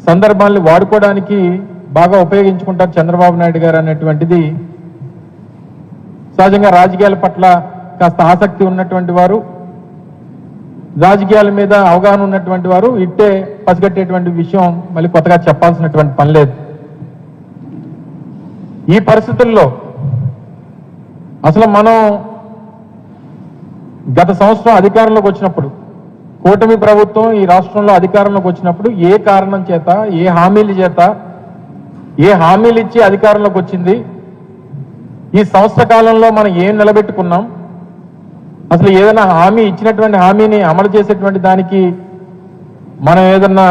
సందర్భాన్ని వాడుకోవడానికి బాగా ఉపయోగించుకుంటారు చంద్రబాబు నాయుడు గారు అనేటువంటిది సహజంగా రాజకీయాల పట్ల కాస్త ఆసక్తి ఉన్నటువంటి వారు, రాజకీయాల మీద అవగాహన ఉన్నటువంటి వారు ఇట్టే పసిగట్టేటువంటి విషయం మళ్ళీ కొత్తగా చెప్పాల్సినటువంటి పని లేదు. ఈ పరిస్థితుల్లో అసలు మనం గత సంవత్సరం అధికారంలోకి వచ్చినప్పుడు, కూటమి ప్రభుత్వం ఈ రాష్ట్రంలో అధికారంలోకి వచ్చినప్పుడు ఏ కారణం చేత, ఏ హామీల చేత, ఏ హామీలు ఇచ్చి అధికారంలోకి వచ్చింది, ఈ సంవత్సర కాలంలో మనం ఏం నిలబెట్టుకున్నాం, అసలు ఏదైనా హామీ ఇచ్చినటువంటి హామీని అమలు చేసేటువంటి దానికి మనం ఏదన్నా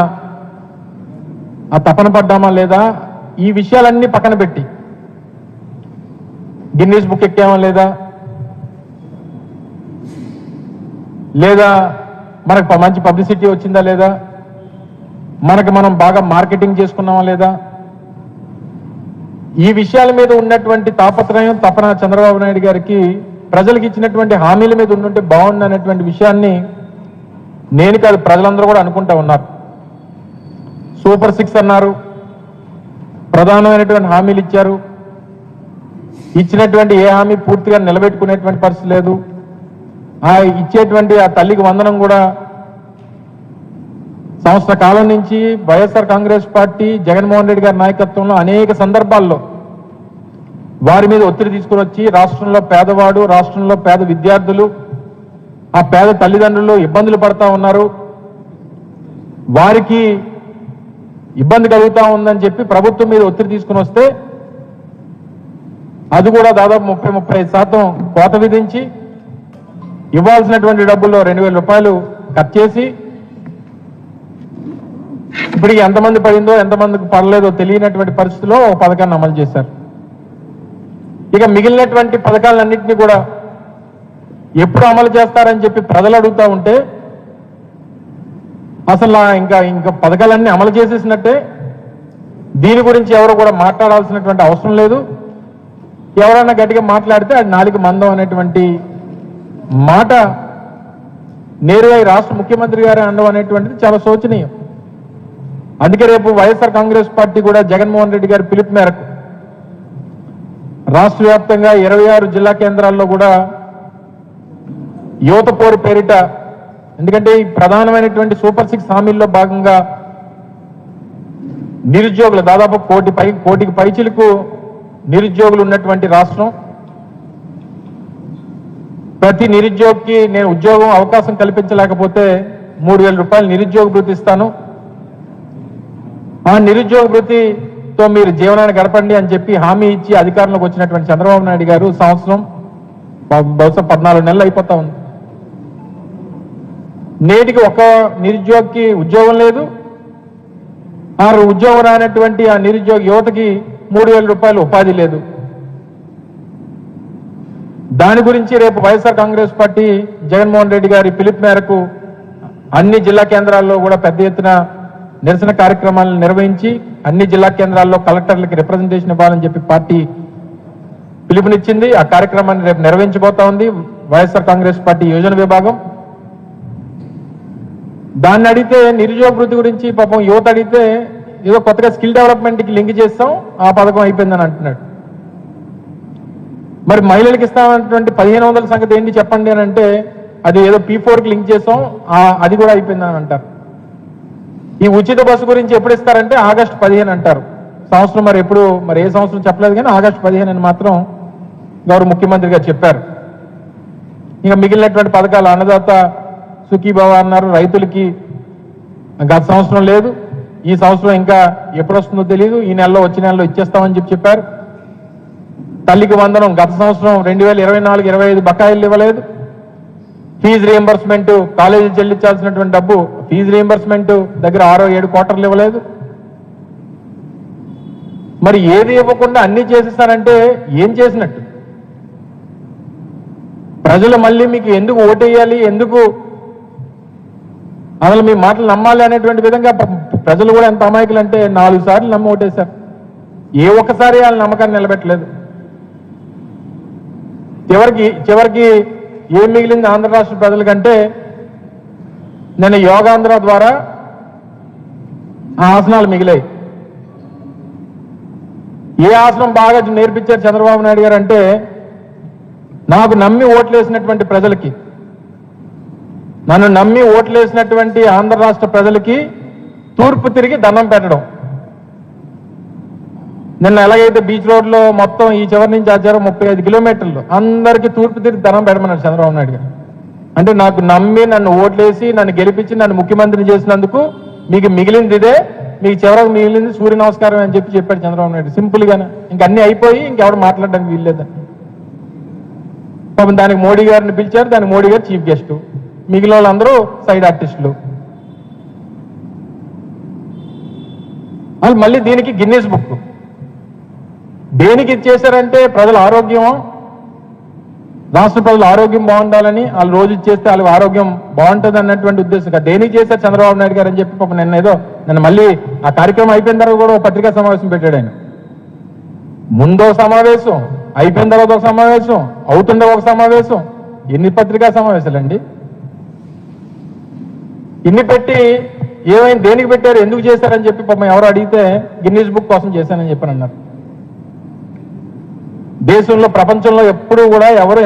ఆ తపన పడ్డామా లేదా, ఈ విషయాలన్నీ పక్కన పెట్టి గిన్నీస్ బుక్ ఎక్కామా లేదా, లేదా మనకు మంచి పబ్లిసిటీ వచ్చిందా లేదా, మనం బాగా మార్కెటింగ్ చేసుకున్నామా లేదా, ఈ విషయాల మీద ఉన్నటువంటి తాపత్రయం, తపన చంద్రబాబు నాయుడు గారికి ప్రజలకు ఇచ్చినటువంటి హామీల మీద ఉండుంటే బాగుంది అనేటువంటి విషయాన్ని నేను కాదు ప్రజలందరూ కూడా అనుకుంటా ఉన్నారు. సూపర్ 6 అన్నారు, ప్రధానమైనటువంటి హామీలు ఇచ్చారు, ఇచ్చినటువంటి ఏ హామీ పూర్తిగా నిలబెట్టుకునేటువంటి పరిస్థితి లేదు. ఆ ఇచ్చేటువంటి ఆ తల్లికి వందనం కూడా సంవత్సర కాలం నుంచి వైఎస్ఆర్ కాంగ్రెస్ పార్టీ జగన్మోహన్ రెడ్డి గారి నాయకత్వంలో అనేక సందర్భాల్లో వారి మీద ఒత్తిడి తీసుకుని వచ్చి రాష్ట్రంలో పేదవాడు, రాష్ట్రంలో పేద విద్యార్థులు, ఆ పేద తల్లిదండ్రులు ఇబ్బందులు పడతా ఉన్నారు, వారికి ఇబ్బంది కలుగుతా ఉందని చెప్పి ప్రభుత్వం మీద ఒత్తిడి తీసుకుని వస్తే అది కూడా దాదాపు 30-35% కోత విధించి ఇవ్వాల్సినటువంటి డబ్బుల్లో 2,000 రూపాయలు కట్ చేసి ఇప్పుడు ఎంతమంది పడిందో ఎంతమందికి పడలేదో తెలియనటువంటి పరిస్థితిలో ఒక పథకాన్ని అమలు చేశారు. ఇక మిగిలినటువంటి పథకాలన్నింటినీ కూడా ఎప్పుడు అమలు చేస్తారని చెప్పి ప్రజలు అడుగుతూ ఉంటే అసలు ఇంకా పథకాలన్నీ అమలు చేసేసినట్టే, దీని గురించి ఎవరు కూడా మాట్లాడాల్సినటువంటి అవసరం లేదు. ఎవరైనా గట్టిగా మాట్లాడితే అది నాలుగు మందం అనేటువంటి మాట నేరుగా ఈ రాష్ట్ర ముఖ్యమంత్రి గారే అనడం అనేటువంటిది చాలా శోచనీయం. అందుకే రేపు వైఎస్ఆర్ కాంగ్రెస్ పార్టీ కూడా జగన్మోహన్ రెడ్డి గారి పిలుపు మేరకు రాష్ట్ర వ్యాప్తంగా 26 జిల్లా కేంద్రాల్లో కూడా యువత పోరు పేరిట, ఎందుకంటే ఈ ప్రధానమైనటువంటి సూపర్ 6 హామీల్లో భాగంగా నిరుద్యోగులు దాదాపు కోటికి పైచిలకు నిరుద్యోగులు ఉన్నటువంటి రాష్ట్రం. ప్రతి నిరుద్యోగికి నేను ఉద్యోగం అవకాశం కల్పించలేకపోతే 3,000 రూపాయలు నిరుద్యోగ భృతి ఇస్తాను, ఆ నిరుద్యోగ భృతితో మీరు జీవనాన్ని గడపండి అని చెప్పి హామీ ఇచ్చి అధికారంలోకి వచ్చినటువంటి చంద్రబాబు నాయుడు గారు సంవత్సరం బహుశా 14 నెలలు అయిపోతా ఉంది. నేటికి ఒక నిరుద్యోగికి ఉద్యోగం లేదు, ఆ ఉద్యోగం రానటువంటి ఆ నిరుద్యోగ యువతకి 3,000 రూపాయలు ఉపాధి లేదు. దాని గురించి రేపు వైఎస్ఆర్ కాంగ్రెస్ పార్టీ జగన్మోహన్ రెడ్డి గారి పిలుపు మేరకు అన్ని జిల్లా కేంద్రాల్లో కూడా పెద్ద ఎత్తున నిరసన కార్యక్రమాలను నిర్వహించి అన్ని జిల్లా కేంద్రాల్లో కలెక్టర్లకి రిప్రజెంటేషన్ ఇవ్వాలని చెప్పి పార్టీ పిలుపునిచ్చింది. ఆ కార్యక్రమాన్ని రేపు నిర్వహించబోతా ఉంది వైఎస్ఆర్ కాంగ్రెస్ పార్టీ యోజన విభాగం. దాన్ని అడిగితే నిరుద్యోగ వృత్తి గురించి పాపం యువత అడిగితే ఏదో కొత్తగా స్కిల్ డెవలప్మెంట్కి లింక్ చేస్తాం, ఆ పథకం అయిపోయిందని అంటున్నాడు. మరి మహిళలకు ఇస్తామన్నటువంటి 1,500 సంగతి ఏంటి చెప్పండి అని అంటే అది ఏదో P4కి లింక్ చేస్తాం, అది కూడా అయిపోయిందని అంటారు. ఈ ఉచిత బస్సు గురించి ఎప్పుడు ఇస్తారంటే ఆగస్టు 15 అంటారు. సంవత్సరం మరి ఏ సంవత్సరం చెప్పలేదు కానీ ఆగస్టు 15 అని మాత్రం గౌరవ ముఖ్యమంత్రి గారు చెప్పారు. ఇంకా మిగిలినటువంటి పథకాలు అన్నదాత సుఖీభవ అన్నారు, రైతులకి గత సంవత్సరం లేదు, ఈ సంవత్సరం ఇంకా ఎప్పుడు వస్తుందో తెలియదు, ఈ నెలలో వచ్చే నెలలో ఇచ్చేస్తామని చెప్పారు. తల్లికి వందనం గత సంవత్సరం 2024-25 బకాయిలు ఇవ్వలేదు. ఫీజు రీఎంబర్స్మెంట్ కాలేజీలు చెల్లించాల్సినటువంటి డబ్బు ఫీజు రీఎంబర్స్మెంట్ దగ్గర 6-7 క్వార్టర్లు ఇవ్వలేదు. మరి ఏది ఇవ్వకుండా అన్ని చేసేస్తారంటే ఏం చేసినట్టు? ప్రజలు మళ్ళీ మీకు ఎందుకు ఓటేయాలి, ఎందుకు అసలు మీ మాటలు నమ్మాలి అనేటువంటి విధంగా ప్రజలు కూడా ఎంత అమాయకులు అంటే 4 సార్లు నమ్మి ఓటేశారు, ఏ ఒక్కసారి వాళ్ళ నమ్మకాన్ని నిలబెట్టలేదు. చివరికి ఏం మిగిలింది ఆంధ్ర రాష్ట్ర ప్రజలకంటే నేను యోగాంధ్ర ద్వారా ఆ ఆసనాలు మిగిలాయి. ఏ ఆసనం బాగా నేర్పించారు చంద్రబాబు నాయుడు గారు అంటే, నాకు నమ్మి ఓట్లేసినటువంటి ప్రజలకి, నన్ను నమ్మి ఓట్లేసినటువంటి ఆంధ్ర రాష్ట్ర ప్రజలకి తూర్పు తిరిగి దండం పెట్టడం. నిన్న ఎలాగైతే బీచ్ రోడ్లో మొత్తం ఈ చివరి నుంచి ఆ చివరి 35 కిలోమీటర్లు అందరికీ తూర్పు తిరిగి దండం పెట్టమన్నారు చంద్రబాబు నాయుడు గారు. అంటే నాకు నమ్మి నన్ను ఓట్లేసి నన్ను గెలిపించి నన్ను ముఖ్యమంత్రిని చేసినందుకు మీకు మిగిలింది ఇదే, మీకు చివరకు మిగిలింది సూర్య నమస్కారం అని చెప్పాడు చంద్రబాబు నాయుడు సింపుల్గానే. ఇంక అన్నీ అయిపోయి ఇంకెవరు మాట్లాడడానికి వీల్లేదని. పాపం దానికి మోడీ గారిని పిలిచారు, దానికి మోడీ గారు చీఫ్ గెస్ట్, మిగిలిన వాళ్ళందరూ సైడ్ ఆర్టిస్టులు. వాళ్ళు మళ్ళీ దీనికి గిన్నీస్ బుక్ దేనికి ఇచ్చేశారంటే, ప్రజల ఆరోగ్యం, రాష్ట్ర ప్రజల ఆరోగ్యం బాగుండాలని, వాళ్ళు రోజు ఇచ్చేస్తే వాళ్ళ ఆరోగ్యం బాగుంటుంది అన్నటువంటి ఉద్దేశంగా దేనికి చేశారు చంద్రబాబు నాయుడు గారు అని చెప్పి పాపం నిన్న మళ్ళీ ఆ కార్యక్రమం అయిపోయిన తర్వాత కూడా పత్రికా సమావేశం పెట్టాడు ఆయన. ముందో సమావేశం, అయిపోయిన తర్వాత ఒక సమావేశం, అవుతుండే ఒక సమావేశం. ఎన్ని పత్రికా సమావేశాలండి? ఇన్ని పెట్టి ఏమైంది, దేనికి పెట్టారు, ఎందుకు చేశారని చెప్పి పాపం ఎవరు అడిగితే గిన్నీస్ బుక్ కోసం చేశానని చెప్పని అన్నారు. దేశంలో ప్రపంచంలో ఎప్పుడూ కూడా ఎవరు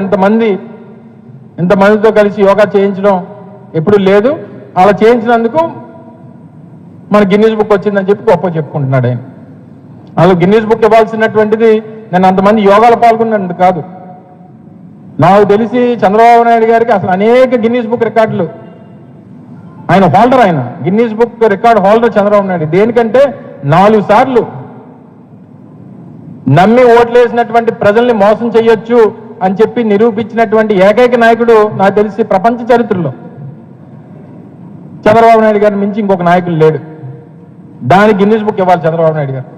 ఇంతమందితో కలిసి యోగా చేయించడం ఎప్పుడు లేదు. అలా చేయించినందుకు మన గిన్నీస్ బుక్ వచ్చిందని చెప్పి గొప్ప చెప్పుకుంటున్నాడు ఆయన. అలా గిన్నీస్ బుక్ ఇవ్వాల్సినటువంటిది నేను అంతమంది యోగాలు పాల్గొన్నాను కాదు. నాకు తెలిసి చంద్రబాబు నాయుడు గారికి అసలు అనేక గిన్నీస్ బుక్ రికార్డులు ఆయన హోల్డర్, ఆయన Guinness book record holder Chandrababu Naidu. దేనికంటే 4 సార్లు నమ్మి ఓట్లేసినటువంటి ప్రజల్ని మోసం చేయొచ్చు అని చెప్పి నిరూపించినటువంటి ఏకైక నాయకుడు నాకు తెలిసి ప్రపంచ చరిత్రలో చంద్రబాబు నాయుడు గారిని మించి ఇంకొక నాయకుడు లేడు. దానికి గిన్నీస్ బుక్ ఇవ్వాలి చంద్రబాబు నాయుడు గారు.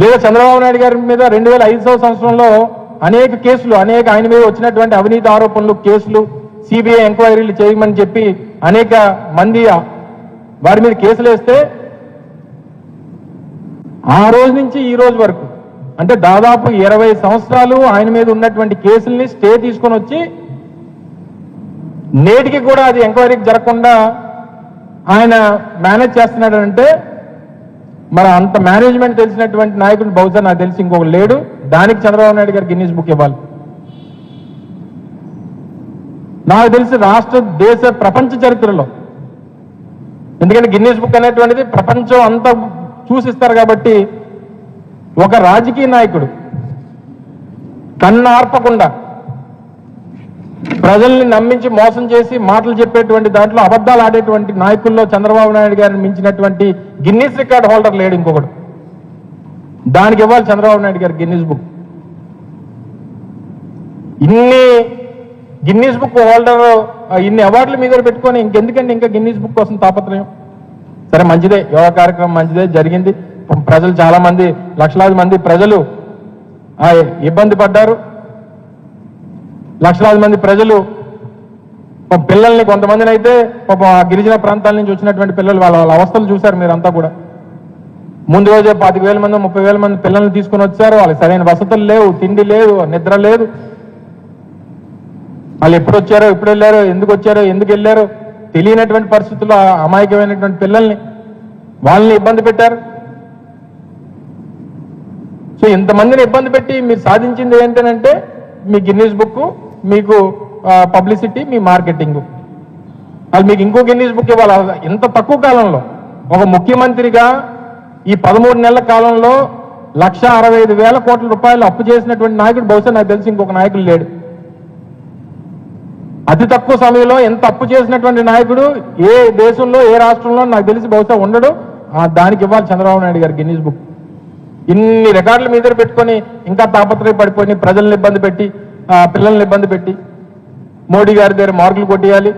లేదా చంద్రబాబు నాయుడు గారి మీద 2005వ సంవత్సరంలో అనేక కేసులు, ఆయన మీద వచ్చినటువంటి అవినీతి ఆరోపణలు, కేసులు, సిబిఐ ఎంక్వైరీలు చేయమని చెప్పి అనేక మంది వారి మీద కేసులు వేస్తే ఆ రోజు నుంచి ఈ రోజు వరకు అంటే దాదాపు 20 సంవత్సరాలు ఆయన మీద ఉన్నటువంటి కేసుల్ని స్టే తీసుకొని వచ్చి నేటికి కూడా అది ఎంక్వైరీకి జరగకుండా ఆయన మేనేజ్ చేస్తున్నాడంటే మరి అంత మేనేజ్మెంట్ తెలిసినటువంటి నాయకుడు బహుశా నాకు తెలిసి ఇంకొక లేడు. దానికి చంద్రబాబు నాయుడు గారు గిన్నీస్ బుక్ ఇవ్వాలి. నాకు తెలిసి రాష్ట్ర, దేశ, ప్రపంచ చరిత్రలో, ఎందుకంటే గిన్నీస్ బుక్ అనేటువంటిది ప్రపంచం అంతా చూసిస్తారు కాబట్టి, ఒక రాజకీయ నాయకుడు కన్ను ఆర్పకుండా ప్రజల్ని నమ్మించి మోసం చేసి మాటలు చెప్పేటువంటి దాంట్లో అబద్ధాలు ఆడేటువంటి నాయకుల్లో చంద్రబాబు నాయుడు గారిని మించినటువంటి గిన్నీస్ రికార్డ్ హోల్డర్ లేడు ఇంకొకడు. దానికి ఇవ్వాలి చంద్రబాబు నాయుడు గారు గిన్నీస్ బుక్. ఇన్ని గిన్నీస్ బుక్ హోల్డర్, ఇన్ని అవార్డులు మీద పెట్టుకొని ఇంకెందుకండి ఇంకా గిన్నీస్ బుక్ కోసం తాపత్రయం? సరే, మంచిదే, యోగా కార్యక్రమం మంచిదే, జరిగింది. ప్రజలు చాలా మంది, లక్షలాది మంది ప్రజలు ఇబ్బంది పడ్డారు. లక్షలాది మంది ప్రజలు పిల్లల్ని, కొంతమందిని అయితే పాపం గిరిజన ప్రాంతాల నుంచి వచ్చినటువంటి పిల్లలు వాళ్ళ అవస్థలు చూశారు మీరంతా కూడా. ముందు రోజే 25,000 మంది 30,000 మంది పిల్లల్ని తీసుకొని వచ్చారు. వాళ్ళకి సరైన వసతులు లేవు, తిండి లేదు, నిద్ర లేదు. వాళ్ళు ఎప్పుడు వచ్చారో, ఎప్పుడు వెళ్ళారో, ఎందుకు వచ్చారో, ఎందుకు వెళ్ళారో తెలియనటువంటి పరిస్థితుల్లో అమాయకమైనటువంటి పిల్లల్ని, వాళ్ళని ఇబ్బంది పెట్టారు. సో ఇంతమందిని ఇబ్బంది పెట్టి మీరు సాధించింది ఏంటంటే మీ గిన్నీస్ బుక్, మీకు పబ్లిసిటీ, మీ మార్కెటింగ్. అది మీకు ఇంకో గిన్నీస్ బుక్ ఇవ్వాలి. ఇంత తక్కువ కాలంలో ఒక ముఖ్యమంత్రిగా ఈ 13 నెలల కాలంలో 1,65,000 కోట్ల రూపాయలు అప్పు చేసినటువంటి నాయకుడు బహుశా నాకు తెలిసి ఇంకొక నాయకుడు లేడు. అతి తక్కువ సమయంలో ఎంత అప్పు చేసినటువంటి నాయకుడు ఏ దేశంలో, ఏ రాష్ట్రంలో నాకు తెలిసి బహుశా ఉండడు. దానికి ఇవ్వాలి చంద్రబాబు నాయుడు గారు గిన్నీస్ బుక్. ఇన్ని రికార్డుల మీద పెట్టుకొని ఇంకా తాపత్రయ పడిపోయి ప్రజల్ని ఇబ్బంది పెట్టి, పిల్లల్ని ఇబ్బంది పెట్టి మోడీ గారి దగ్గర మార్కులు కొట్టేయాలి.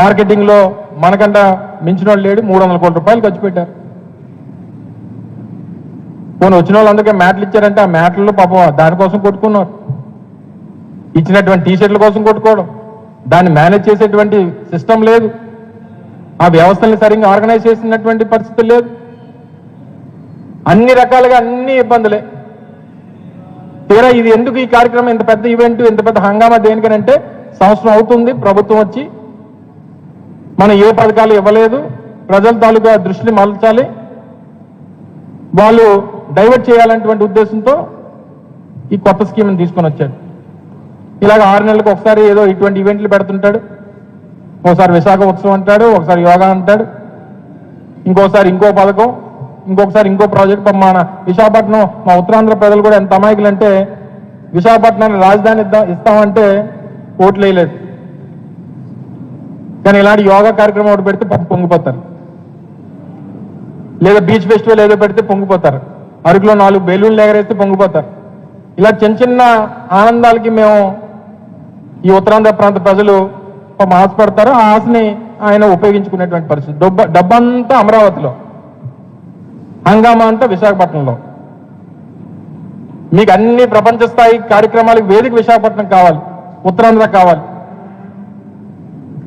మార్కెటింగ్లో మనకంట మించిన వాళ్ళు లేడు. 300 కోట్ల రూపాయలు ఖర్చు పెట్టారు. పోనీ వచ్చిన వాళ్ళందరికీ మ్యాట్లు ఇచ్చారంటే ఆ మ్యాట్లలో పాపం దానికోసం కొట్టుకున్నారు. ఇచ్చినటువంటి టీషర్ట్ల కోసం కొట్టుకోవడం, దాన్ని మేనేజ్ చేసేటువంటి సిస్టమ్ లేదు. ఆ వ్యవస్థల్ని సరిగ్గా ఆర్గనైజ్ చేసినటువంటి పరిస్థితి లేదు. అన్ని రకాలుగా అన్ని ఇబ్బందులే. తీరా ఇది ఎందుకు ఈ కార్యక్రమం, ఇంత పెద్ద ఈవెంట్, ఇంత పెద్ద హంగామా దేనికనంటే, సంవత్సరం అవుతుంది ప్రభుత్వం వచ్చి, మనం ఏ పథకాలు ఇవ్వలేదు, ప్రజల తాలూకా దృష్టిని మలచాలి, వాళ్ళు డైవర్ట్ చేయాలనేటువంటి ఉద్దేశంతో ఈ కొత్త స్కీమ్ని తీసుకొని వచ్చాడు. ఇలాగ 6 నెలలకు ఒకసారి ఏదో ఇటువంటి ఈవెంట్లు పెడుతుంటాడు. ఒకసారి విశాఖ ఉత్సవం అంటాడు, ఒకసారి యోగా అంటాడు, ఇంకోసారి ఇంకో పథకం, ఇంకొకసారి ఇంకో ప్రాజెక్ట్. మన విశాఖపట్నం, మా ఉత్తరాంధ్ర ప్రజలు కూడా ఎంత అమాయకులు అంటే విశాఖపట్నాన్ని రాజధాని ఇస్తామంటే ఓట్లు వేయలేదు. కానీ ఇలాంటి యోగా కార్యక్రమం ఒకటి పెడితే పొంగిపోతారు, లేదా బీచ్ ఫెస్టివల్ ఏదో పెడితే పొంగిపోతారు, అరకులో 4 బెలూన్లు ఎగరేస్తే పొంగిపోతారు. ఇలా చిన్న చిన్న ఆనందాలకి మేము ఈ ఉత్తరాంధ్ర ప్రాంత ప్రజలు ఆశపడతారు. ఆ ఆశని ఆయన ఉపయోగించుకునేటువంటి పరిస్థితి. డబ్బంతా అమరావతిలో, హంగామా అంతా విశాఖపట్నంలో. మీకు అన్ని ప్రపంచ స్థాయి కార్యక్రమాలకు వేదిక విశాఖపట్నం కావాలి, ఉత్తరాంధ్ర కావాలి.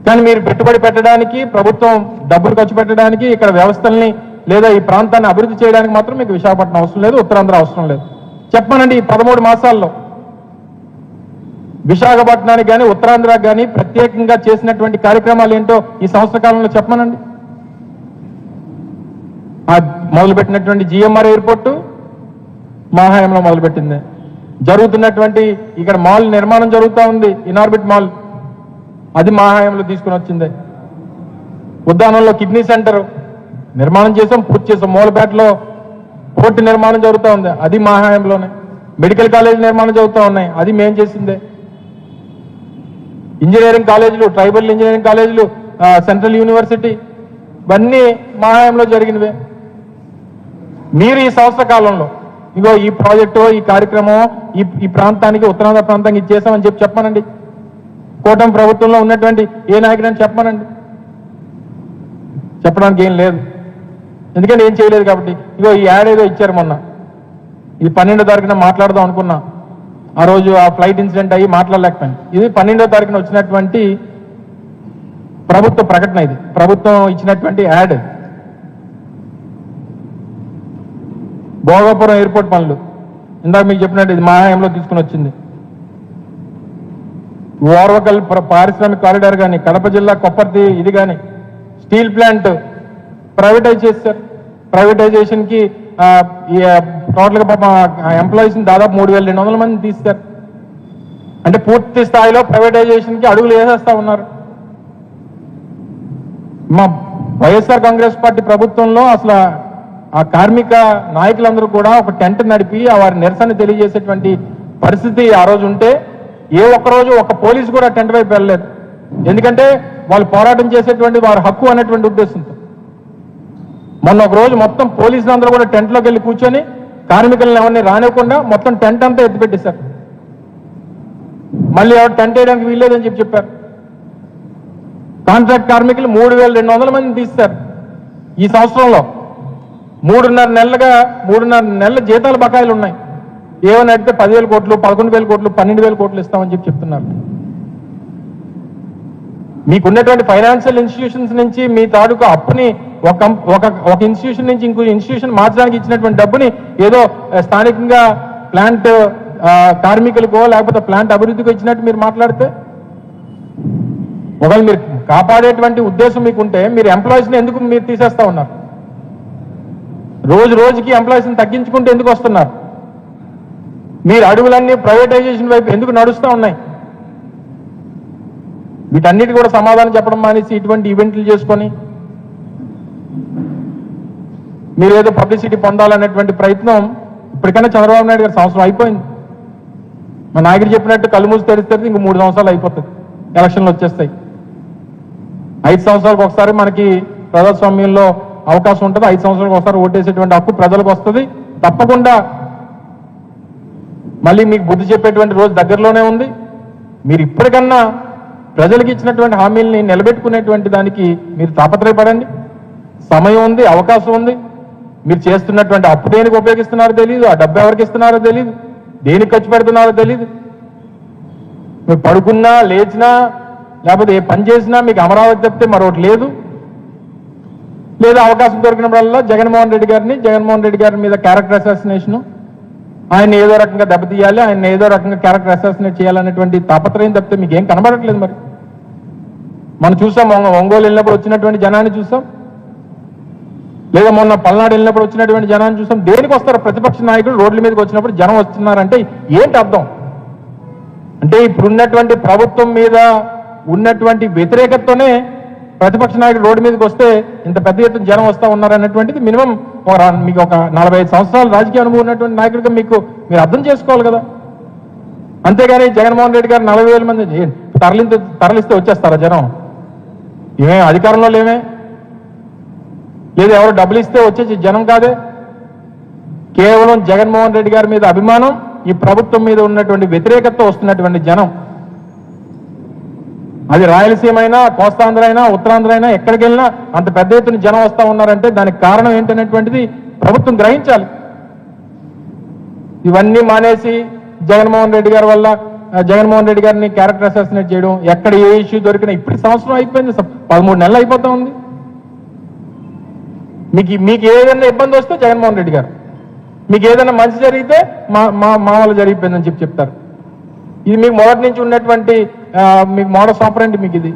కానీ మీరు పెట్టుబడి పెట్టడానికి, ప్రభుత్వం డబ్బులు ఖర్చు పెట్టడానికి, ఇక్కడ వ్యవస్థల్ని లేదా ఈ ప్రాంతాన్ని అభివృద్ధి చేయడానికి మాత్రం మీకు విశాఖపట్నం అవసరం లేదు, ఉత్తరాంధ్ర అవసరం లేదు. చెప్పనండి, ఈ 13 మాసాల్లో విశాఖపట్నానికి కానీ ఉత్తరాంధ్రకు కానీ ప్రత్యేకంగా చేసినటువంటి కార్యక్రమాలు ఏంటో ఈ సంవత్సర కాలంలో చెప్పమనండి. మొదలుపెట్టినటువంటి జిఎంఆర్ ఎయిర్పోర్టు మా హయాంలో మొదలుపెట్టింది. జరుగుతున్నటువంటి ఇక్కడ మాల్ నిర్మాణం జరుగుతూ ఉంది, ఇనార్బిట్ మాల్, అది మా హయాంలో తీసుకుని వచ్చింది. ఉద్యానంలో కిడ్నీ సెంటర్ నిర్మాణం చేసాం, పూర్తి చేసాం. మూలపేటలో పోర్టు నిర్మాణం జరుగుతూ ఉంది, అది మా హయాంలోనే. మెడికల్ కాలేజ్ నిర్మాణం జరుగుతూ ఉన్నాయి, అది మేం చేసిందే. ఇంజనీరింగ్ కాలేజీలు, ట్రైబల్ ఇంజనీరింగ్ కాలేజీలు, సెంట్రల్ యూనివర్సిటీ, ఇవన్నీ మా హయాంలో జరిగినవే. మీరు ఈ సంవత్సర కాలంలో ఇగో ఈ ప్రాజెక్టు, ఈ కార్యక్రమం ఈ ప్రాంతానికి, ఉత్తరాంధ్ర ప్రాంతానికి ఇచ్చేసామని చెప్పానండి. కూటమి ప్రభుత్వంలో ఉన్నటువంటి ఏ నాయకుడని చెప్పానండి. చెప్పడానికి ఏం లేదు, ఎందుకంటే ఏం చేయలేదు కాబట్టి. ఇగో ఈ యాడ్ ఏదో ఇచ్చారు మొన్న, ఇది 12వ తారీఖున మాట్లాడదాం అనుకున్నా. ఆ రోజు ఆ ఫ్లైట్ ఇన్సిడెంట్ అయ్యి మాట్లాడలేకపోయింది. ఇది 12వ తారీఖున వచ్చినటువంటి ప్రభుత్వ ప్రకటన, ఇది ప్రభుత్వం ఇచ్చినటువంటి యాడ్. భోగాపురం ఎయిర్పోర్ట్ పనులు ఇందాక మీకు చెప్పినట్టు ఇది మా హయాంలో తీసుకుని వచ్చింది. ఓర్వకల్ పారిశ్రామిక కారిడార్ కానీ, కడప జిల్లా కొప్పర్తి ఇది కానీ, స్టీల్ ప్లాంట్ ప్రైవేటైజ్ చేశారు. ప్రైవేటైజేషన్కి టోటల్గా పాప ఎంప్లాయీస్ని దాదాపు 3,200 మంది తీస్తారు. అంటే పూర్తి స్థాయిలో ప్రైవేటైజేషన్కి అడుగులు వేసేస్తా ఉన్నారు. మా వైఎస్ఆర్ కాంగ్రెస్ పార్టీ ప్రభుత్వంలో అసలు ఆ కార్మిక నాయకులందరూ కూడా ఒక టెంట్ నడిపి వారి నిరసన తెలియజేసేటువంటి పరిస్థితి ఆ రోజు ఉంటే, ఏ ఒక్కరోజు ఒక పోలీసు కూడా టెంట్ వైపు వెళ్ళలేదు. ఎందుకంటే వాళ్ళు పోరాటం చేసేటువంటి వారి హక్కు అనేటువంటి ఉద్దేశంతో. మొన్న ఒక రోజు మొత్తం పోలీసులు అందరూ కూడా టెంట్లోకి వెళ్ళి కూర్చొని కార్మికులను ఎవరిని రానివ్వకుండా మొత్తం టెంట్ అంతా ఎత్తిపెట్టేశారు. మళ్ళీ ఎవరు టెంట్ వేయడానికి వీల్లేదని చెప్పారు. కాంట్రాక్ట్ కార్మికులు 3,200 మందిని తీస్తారు. ఈ సంవత్సరంలో 3.5 నెలల జీతాల బకాయిలు ఉన్నాయి. ఏమని అడిగితే 10,000 కోట్లు, 11,000 కోట్లు, 12,000 కోట్లు ఇస్తామని చెప్తున్నారు. మీకున్నటువంటి ఫైనాన్షియల్ ఇన్స్టిట్యూషన్స్ నుంచి మీ తాలూకా అప్పుని ఒక ఇన్స్టిట్యూషన్ నుంచి ఇంకో ఇన్స్టిట్యూషన్ మార్చడానికి ఇచ్చినటువంటి డబ్బుని ఏదో స్థానికంగా ప్లాంట్ కార్మికులకో లేకపోతే ప్లాంట్ అభివృద్ధికో ఇచ్చినట్టు మీరు మాట్లాడితే, ఒకవేళ మీరు కాపాడేటువంటి ఉద్దేశం మీకుంటే మీరు ఎంప్లాయీస్ని ఎందుకు మీరు తీసేస్తా ఉన్నారు? రోజు రోజుకి ఎంప్లాయీస్ని తగ్గించుకుంటూ ఎందుకు వస్తున్నారు? మీరు అడుగులన్నీ ప్రైవేటైజేషన్ వైపు ఎందుకు నడుస్తూ ఉన్నాయి? వీటన్నిటి కూడా సమాధానం చెప్పడం మానేసి ఇటువంటి ఈవెంట్లు చేసుకొని మీరు ఏదో పబ్లిసిటీ పొందాలనేటువంటి ప్రయత్నం ఇప్పటికైనా చంద్రబాబు నాయుడు గారు సంవత్సరం అయిపోయింది. మా నాయకుడు చెప్పినట్టు కళ్ళు మూసి తెరిస్తే ఇంక 3 సంవత్సరాలు అయిపోతుంది, ఎలక్షన్లు వచ్చేస్తాయి. 5 సంవత్సరాలకు ఒకసారి మనకి ప్రజాస్వామ్యంలో అవకాశం ఉంటుంది. 5 సంవత్సరాలకు ఒకసారి ఓటేసేటువంటి హక్కు ప్రజలకు వస్తుంది. తప్పకుండా మళ్ళీ మీకు బుద్ధి చెప్పేటువంటి రోజు దగ్గరలోనే ఉంది. మీరు ఇప్పటికన్నా ప్రజలకు ఇచ్చినటువంటి హామీల్ని నిలబెట్టుకునేటువంటి దానికి మీరు తాపత్రయపడండి. సమయం ఉంది, అవకాశం ఉంది. మీరు చేస్తున్నటువంటి అప్పు దేనికి ఉపయోగిస్తున్నారో తెలియదు, ఆ డబ్బు ఎవరికి ఇస్తున్నారో తెలియదు, దేనికి ఖర్చు పెడుతున్నారో తెలియదు. మీరు పడుకున్నా, లేచినా, లేకపోతే ఏ పని చేసినా మీకు అమరావతి తప్పితే మరొకటి లేదు. లేదా అవకాశం దొరికినప్పుడల్లా జగన్మోహన్ రెడ్డి గారి మీద క్యారెక్టర్ అసాసినేషను, ఆయన ఏదో రకంగా దెబ్బతీయాలి, ఆయన ఏదో రకంగా క్యారెక్టర్ అసాసినేట్ చేయాలనేటువంటి తాపత్రయం తప్పితే మీకు ఏం కనబడట్లేదు. మరి మనం చూసాం, ఒంగోలు వెళ్ళినప్పుడు వచ్చినటువంటి జనాన్ని చూసాం, లేదా మొన్న పల్నాడు వెళ్ళినప్పుడు వచ్చినటువంటి జనాన్ని చూసాం. దేనికి వస్తారు ప్రతిపక్ష నాయకులు రోడ్ల మీదకి వచ్చినప్పుడు జనం వస్తున్నారంటే ఏంటి అర్థం? అంటే ఇప్పుడున్నటువంటి ప్రభుత్వం మీద ఉన్నటువంటి వ్యతిరేకతతోనే ప్రతిపక్ష నాయకులు రోడ్డు మీదకి వస్తే ఇంత పెద్ద ఎత్తున జనం వస్తూ ఉన్నారనేటువంటిది మినిమం మీకు ఒక 45 సంవత్సరాల రాజకీయ అనుభవం ఉన్నటువంటి నాయకుడిగా మీరు అర్థం చేసుకోవాలి కదా. అంతేగాని జగన్మోహన్ రెడ్డి గారు 40,000 మంది తరలిస్తే వచ్చేస్తారా జనం? ఏమే అధికారంలో లేమే, లేదా ఎవరు డబ్బులు ఇస్తే వచ్చేసి జనం కాదే. కేవలం జగన్మోహన్ రెడ్డి గారి మీద అభిమానం, ఈ ప్రభుత్వం మీద ఉన్నటువంటి వ్యతిరేకతతో వస్తున్నటువంటి జనం. అది రాయలసీమ అయినా, కోస్తాంధ్ర అయినా, ఉత్తరాంధ్ర అయినా, ఎక్కడికి వెళ్ళినా అంత పెద్ద ఎత్తున జనం వస్తూ ఉన్నారంటే దానికి కారణం ఏంటనేటువంటిది ప్రభుత్వం గ్రహించాలి. ఇవన్నీ మానేసి జగన్మోహన్ రెడ్డి గారి వల్ల జగన్మోహన్ రెడ్డి గారిని క్యారెక్టర్ అసాసినేట్ చేయడం, ఎక్కడ ఏ ఇష్యూ దొరికినా ఇప్పుడు సంవత్సరం అయిపోయింది, 13 నెలలు అయిపోతా ఉంది. మీకు ఏదైనా ఇబ్బంది వస్తే జగన్మోహన్ రెడ్డి గారు, మీకు ఏదైనా మంచి జరిగితే మా వల్ల జరిగిపోయిందని చెప్తారు. ఇది మీకు మొదటి నుంచి ఉన్నటువంటి మీకు మోడస్ ఆపరెండి మీకు ఇది.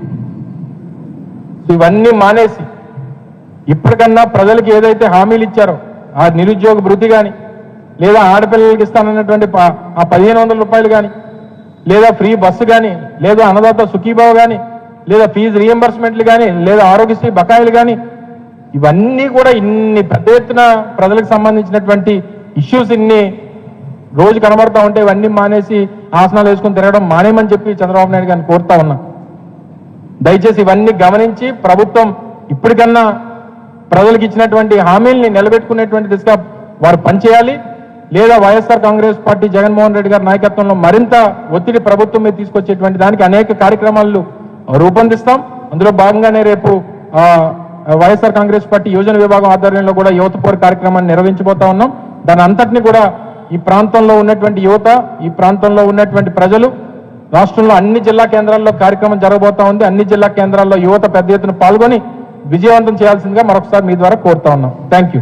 ఇవన్నీ మానేసి ఇప్పటికన్నా ప్రజలకు ఏదైతే హామీలు ఇచ్చారో ఆ నిరుద్యోగ భృతి కానీ, లేదా ఆడపిల్లలకి ఇస్తానన్నటువంటి ఆ 1,500 రూపాయలు కానీ, లేదా ఫ్రీ బస్సు కానీ, లేదా అన్నదాత సుఖీభావ కానీ, లేదా ఫీజు రీఎంబర్స్మెంట్లు కానీ, లేదా ఆరోగ్యశ్రీ బకాయిలు కానీ, ఇవన్నీ కూడా ఇన్ని పెద్ద ఎత్తున ప్రజలకు సంబంధించినటువంటి ఇష్యూస్ ఇన్ని రోజు కనబడతా ఉంటే ఇవన్నీ మానేసి ఆసనాలు వేసుకుని తిరగడం మానేమని చెప్పి చంద్రబాబు నాయుడు గారిని కోరుతా ఉన్నా. దయచేసి ఇవన్నీ గమనించి ప్రభుత్వం ఇప్పటికన్నా ప్రజలకు ఇచ్చినటువంటి హామీల్ని నిలబెట్టుకునేటువంటి దిశగా వారు పనిచేయాలి. లేదా వైఎస్ఆర్ కాంగ్రెస్ పార్టీ జగన్మోహన్ రెడ్డి గారి నాయకత్వంలో మరింత ఒత్తిడి ప్రభుత్వం మీద తీసుకొచ్చేటువంటి దానికి అనేక కార్యక్రమాలు రూపొందిస్తాం. అందులో భాగంగానే రేపు వైఎస్ఆర్ కాంగ్రెస్ పార్టీ యువజన విభాగం ఆధ్వర్యంలో కూడా యువత పోరు కార్యక్రమాన్ని నిర్వహించబోతా ఉన్నాం. దాని అంతటిని కూడా ఈ ప్రాంతంలో ఉన్నటువంటి యువత, ఈ ప్రాంతంలో ఉన్నటువంటి ప్రజలు, రాష్ట్రంలో అన్ని జిల్లా కేంద్రాల్లో కార్యక్రమం జరగబోతా ఉంది. అన్ని జిల్లా కేంద్రాల్లో యువత పెద్ద ఎత్తున పాల్గొని విజయవంతం చేయాల్సిందిగా మరొకసారి మీ ద్వారా కోరుతా ఉన్నాం. Thank you.